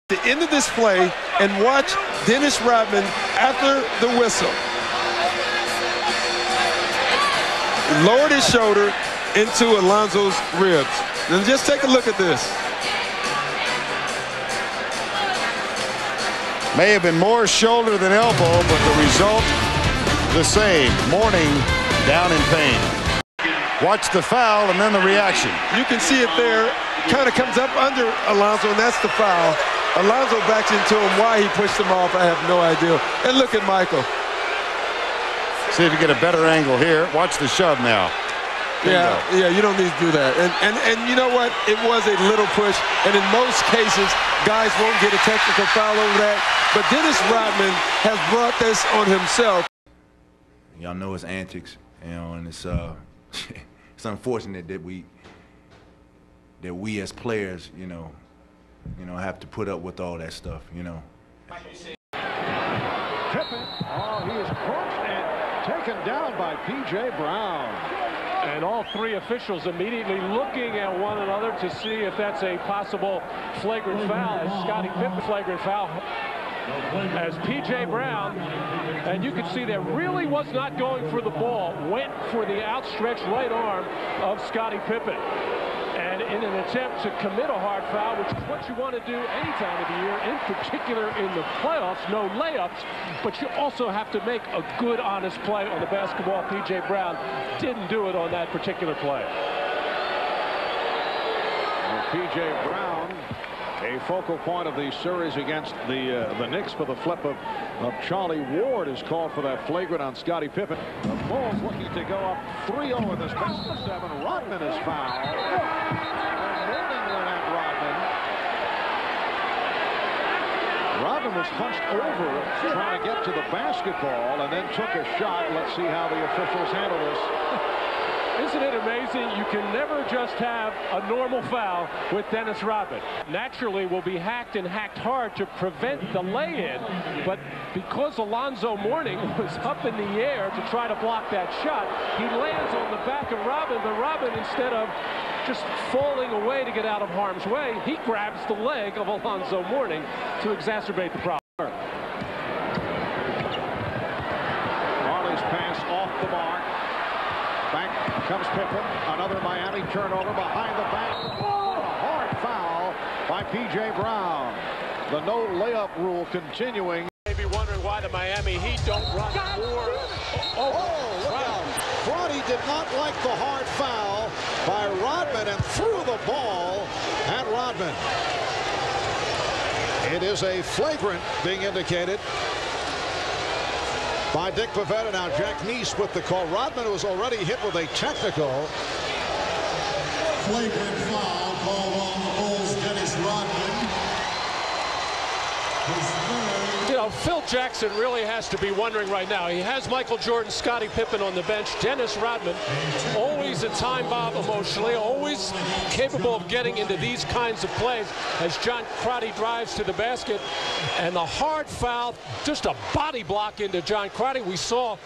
The end of this play and watch Dennis Rodman after the whistle. Lowered his shoulder into Alonzo's ribs. And just take a look at this. May have been more shoulder than elbow, but the result the same. Mourning, down in pain. Watch the foul and then the reaction. You can see it there. Kind of comes up under Alonzo, and that's the foul. Alonzo backs into him. Why he pushed him off, I have no idea. And look at Michael. See if you get a better angle here. Watch the shove now. Yeah, you don't need to do that. And you know what? It was a little push, and in most cases, guys won't get a technical foul over that. But Dennis Rodman has brought this on himself. Y'all know his antics, you know, and it's it's unfortunate that we as players, you know, have to put up with all that stuff, you know. Pippen, he is crushed and taken down by P.J. Brown. And all three officials immediately looking at one another to see if that's a possible flagrant foul. As Scottie Pippen flagrant foul as P.J. Brown, and you can see that really was not going for the ball, went for the outstretched right arm of Scottie Pippen. And in an attempt to commit a hard foul, which is what you want to do any time of the year, in particular in the playoffs, no layups, but you also have to make a good, honest play on the basketball. P.J. Brown didn't do it on that particular play. P.J. Brown, a focal point of the series against the Knicks for the flip of Charlie Ward, is called for that flagrant on Scottie Pippen. The Bulls looking to go up 3-0 in this best of 7. Rodman is fouled. Mourning went at Rodman. Rodman was hunched over trying to get to the basketball and then took a shot. Let's see how the officials handle this. Isn't it amazing? You can never just have a normal foul with Dennis Rodman. Naturally will be hacked and hacked hard to prevent the lay-in, but because Alonzo Mourning was up in the air to try to block that shot, he lands on the back of Rodman, but Rodman, instead of just falling away to get out of harm's way, he grabs the leg of Alonzo Mourning to exacerbate the problem. Marley's pass off the mark. Back comes Pippen. Another Miami turnover behind the back. Oh, a hard foul by P.J. Brown. The no layup rule continuing. Maybe wondering why the Miami Heat don't run more. Oh, look out. Crotty did not like the hard foul by Rodman and threw the ball at Rodman. It is a flagrant being indicated by Dick Pavetta. Now Jack Neese with the call. Rodman was already hit with a technical. Flagrant foul called on the Bulls. Dennis Rodman. You know, Phil Jackson really has to be wondering right now. He has Michael Jordan, Scottie Pippen on the bench. Dennis Rodman, always a time bomb emotionally, always capable of getting into these kinds of plays as John Crotty drives to the basket. And the hard foul, just a body block into John Crotty. We saw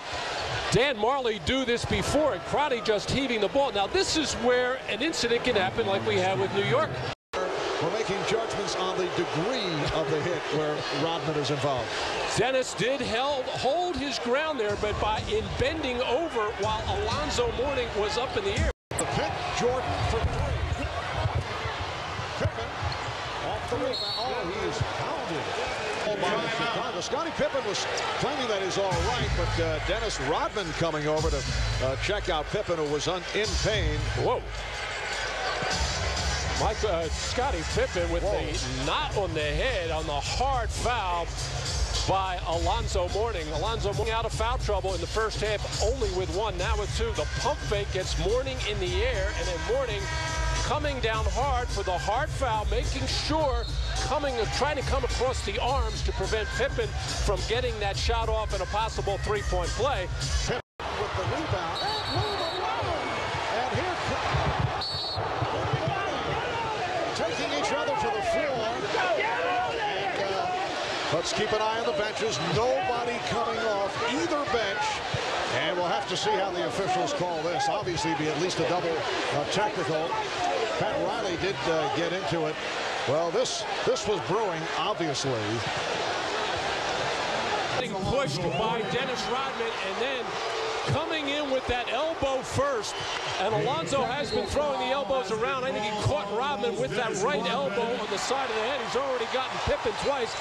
Dan Marley do this before, and Crotty just heaving the ball. Now, this is where an incident can happen like we had with New York. We're making judgments on the degree of the hit where Rodman is involved. Dennis did hold his ground there, but in bending over while Alonzo Mourning was up in the air. The pick, Jordan for 3. Pippen off the rebound. Oh, he is pounded. Chicago. Scottie Pippen was claiming that he's all right, but Dennis Rodman coming over to check out Pippen, who was in pain. Whoa. Scottie Pippen with a knot on the head on the hard foul by Alonzo Mourning. Alonzo Mourning out of foul trouble in the first half, only with 1, now with 2. The pump fake gets Mourning in the air, and then Mourning coming down hard for the hard foul, making sure trying to come across the arms to prevent Pippen from getting that shot off in a possible three-point play. Pippen with the rebound. And here taking each other to the floor. And, let's keep an eye on the benches. Nobody coming off either bench. And we'll have to see how the officials call this. Obviously, be at least a double technical. Pat Riley did get into it Well, this was brewing, obviously. Getting pushed by Dennis Rodman and then coming in with that elbow first. And Alonso has been throwing the elbows around. I think he caught Rodman with that right elbow on the side of the head. He's already gotten Pippen twice.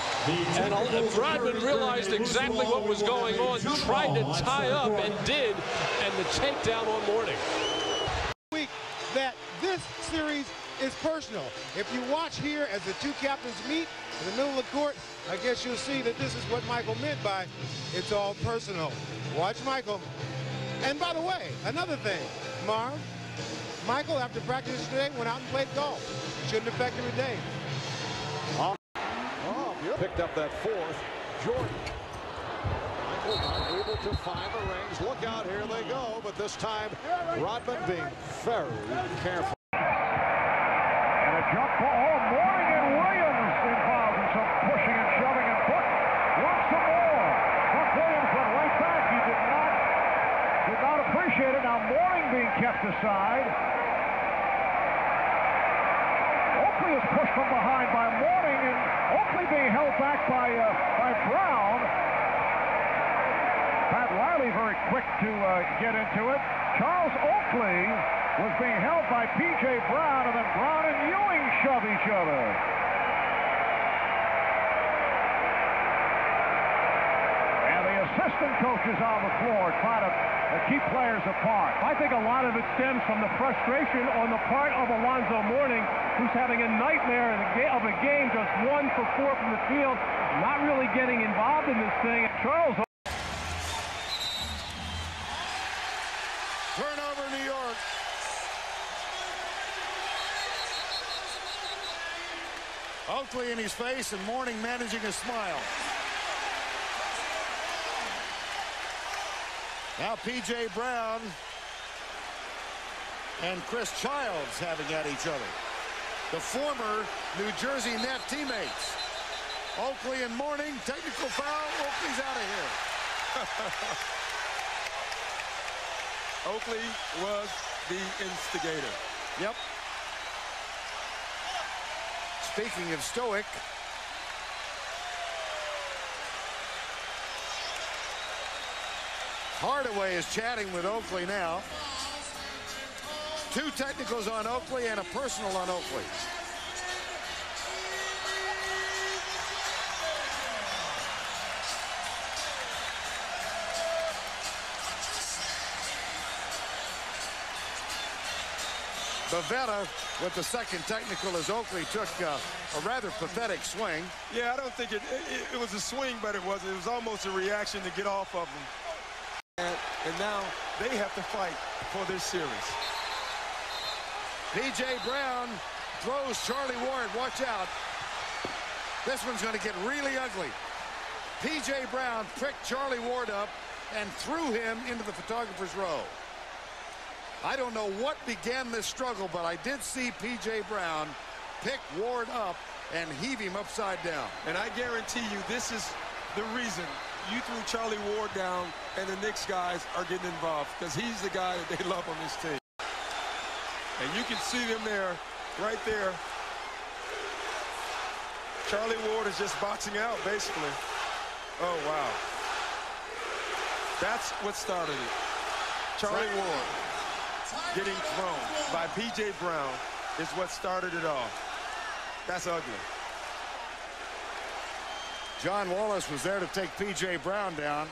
And Rodman realized exactly what was going on, tried to tie up and did, and the takedown on Mourning. That this series is personal. If you watch here as the two captains meet in the middle of the court, I guess you'll see that this is what Michael meant by it's all personal. Watch Michael. And by the way, another thing, Marv, Michael, after practice today, went out and played golf. Shouldn't affect him today. Oh, picked up that fourth. Jordan. Michael not able to find the range. Look out, here they go. But this time, Rodman being very careful. And a jump ball. Mourning and Williams involved in some pushing and shoving, and Book wants some more. Buck Williams went right back. He did not appreciate it. Now Mourning being kept aside. Oakley is pushed from behind by Mourning, and Oakley being held back by Brown. Pat Riley very quick to get into it. Charles Oakley was being held by P.J. Brown, and then Brown and Ewing shove each other. And the assistant coaches on the floor trying to keep players apart. I think a lot of it stems from the frustration on the part of Alonzo Mourning, who's having a nightmare of a game, just 1 for 4 from the field, not really getting involved in this thing. Charles. Turnover, New York. Oakley in his face and Mourning managing a smile. Now P.J. Brown and Chris Childs having at each other. The former New Jersey Net teammates. Oakley and Mourning, technical foul. Oakley's out of here. Oakley was the instigator. Yep. Speaking of stoic, Hardaway is chatting with Oakley now. 2 technicals on Oakley and a personal on Oakley. Bavetta with the second technical as Oakley took a rather pathetic swing. Yeah, I don't think it was a swing, but it was almost a reaction to get off of him. And now they have to fight for this series. P.J. Brown throws Charlie Ward. Watch out. This one's going to get really ugly. P.J. Brown picked Charlie Ward up and threw him into the photographer's row. I don't know what began this struggle, but I did see P.J. Brown pick Ward up and heave him upside down. And I guarantee you this is the reason you threw Charlie Ward down and the Knicks guys are getting involved, because he's the guy that they love on this team. And you can see them there, right there. Charlie Ward is just boxing out, basically. Oh, wow. That's what started it. Charlie Ward getting thrown by P.J. Brown is what started it all. That's ugly. John Wallace was there to take P.J. Brown down.